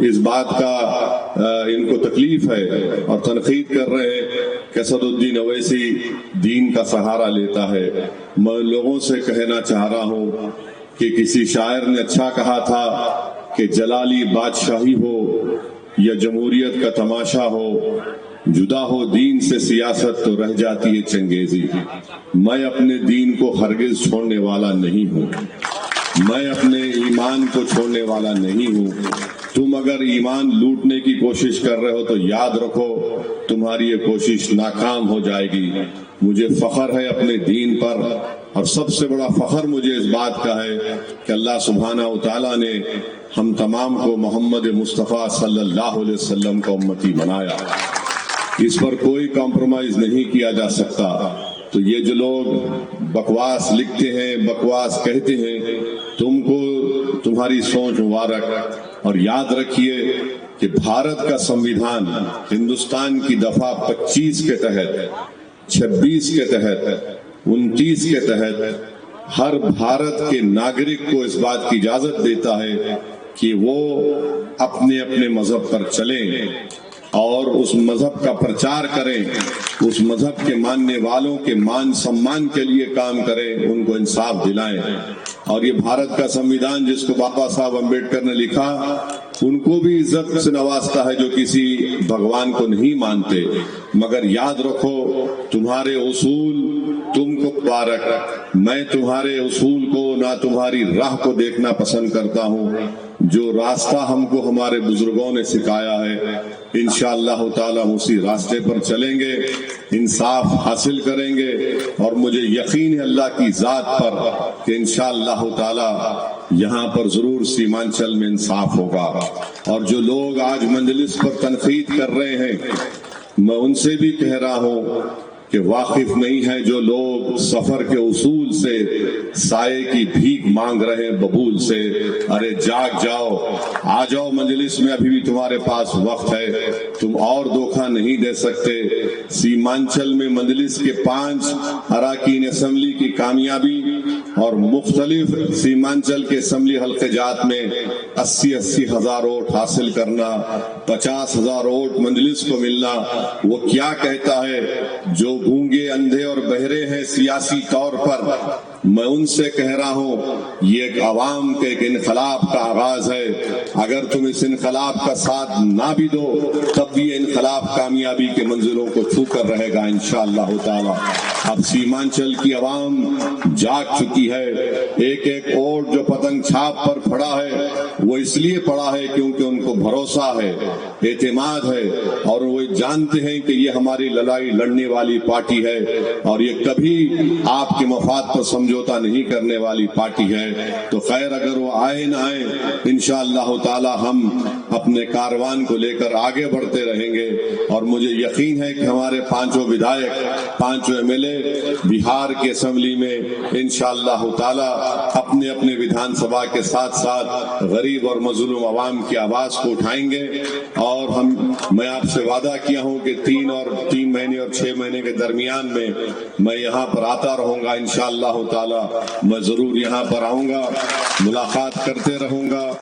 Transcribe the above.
اس بات کا ان کو تکلیف ہے اور تنقید کر رہے ہیں کہ اسد الدین اویسی دین کا سہارا لیتا ہے. میں لوگوں سے کہنا چاہ رہا ہوں کہ کسی شاعر نے اچھا کہا تھا کہ جلالی بادشاہی ہو یا جمہوریت کا تماشا ہو، جدا ہو دین سے سیاست تو رہ جاتی ہے چنگیزی. میں اپنے دین کو ہرگز چھوڑنے والا نہیں ہوں، میں اپنے ایمان کو چھوڑنے والا نہیں ہوں. تم اگر ایمان لوٹنے کی کوشش کر رہے ہو تو یاد رکھو تمہاری یہ کوشش ناکام ہو جائے گی. مجھے فخر ہے اپنے دین پر، اور سب سے بڑا فخر مجھے اس بات کا ہے کہ اللہ سبحانہ و تعالیٰ نے ہم تمام کو محمد مصطفیٰ صلی اللہ علیہ وسلم کا امتی بنایا. اس پر کوئی کمپرومائز نہیں کیا جا سکتا. تو یہ جو لوگ بکواس لکھتے ہیں، بکواس کہتے ہیں، تم کو تمہاری سوچ مبارک. اور یاد رکھیے کہ بھارت کا سنویدھان ہندوستان کی دفعہ 25 کے تحت، 26 کے تحت، 29 کے تحت ہر بھارت کے ناگرک کو اس بات کی اجازت دیتا ہے کہ وہ اپنے اپنے مذہب پر چلیں اور اس مذہب کا پرچار کریں، اس مذہب کے ماننے والوں کے مان سمان کے لیے کام کریں، ان کو انصاف دلائیں. اور یہ بھارت کا سنویدھان جس کو بابا صاحب امبیڈکر نے لکھا، ان کو بھی عزت سے نوازتا ہے جو کسی بھگوان کو نہیں مانتے. مگر یاد رکھو تمہارے اصول تم کو مبارک. میں تمہارے اصول کو نہ تمہاری راہ کو دیکھنا پسند کرتا ہوں. جو راستہ ہم کو ہمارے بزرگوں نے سکھایا ہے انشاءاللہ تعالی اسی راستے پر چلیں گے، انصاف حاصل کریں گے. اور مجھے یقین ہے اللہ کی ذات پر کہ انشاءاللہ تعالی یہاں پر ضرور سیمانچل میں انصاف ہوگا. اور جو لوگ آج مجلس پر تنقید کر رہے ہیں، میں ان سے بھی کہہ رہا ہوں کہ واقف نہیں ہے جو لوگ سفر کے اصول سے سائے کی بھیک مانگ رہے ہیں ببول سے. ارے جاگ جاؤ، آ جاؤ مجلس میں، ابھی بھی تمہارے پاس وقت ہے. تم اور دھوکہ نہیں دے سکتے. سیمانچل میں مجلس کے 5 اراکین اسمبلی کی کامیابی اور مختلف سیمانچل کے اسمبلی حلقے جات میں 80 ہزار ووٹ حاصل کرنا، 50,000 ووٹ مجلس کو ملنا، وہ کیا کہتا ہے؟ جو گونگے اندھے اور بہرے ہیں سیاسی طور پر، میں ان سے کہہ رہا ہوں یہ ایک عوام کے ایک انقلاب کا آغاز ہے. اگر تم اس انقلاب کا ساتھ نہ بھی دو تب بھی یہ انقلاب کامیابی کے منزلوں کو چھو کر رہے گا انشاءاللہ تعالی. اب سیمانچل کی عوام جاگ چکی ہے. ایک ایک ووٹ جو پتنگ چھاپ پر پڑا ہے وہ اس لیے پڑا ہے کیونکہ ان کو بھروسہ ہے، اعتماد ہے، اور وہ جانتے ہیں کہ یہ ہماری لڑائی لڑنے والی پارٹی ہے اور یہ کبھی آپ کے مفاد پر سمجھوتا نہیں کرنے والی پارٹی ہے. تو خیر اگر وہ آئے نہ آئے انشاءاللہ تعالی ہم اپنے کاروان کو لے کر آگے بڑھتے رہیں گے. اور مجھے یقین ہے کہ ہمارے 5 ودھائک، 5 MLA بہار کے اسمبلی میں انشاءاللہ تعالی اپنے اپنے ودھان سبھا کے ساتھ ساتھ غریب اور مظلوم عوام کی آواز کو اٹھائیں گے. اور میں آپ سے وعدہ کیا ہوں کہ 3 مہینے اور 6 مہینے کے درمیان میں یہاں پر آتا رہوں گا انشاءاللہ تعالی. میں ضرور یہاں پر آؤں گا، ملاقات کرتے رہوں گا.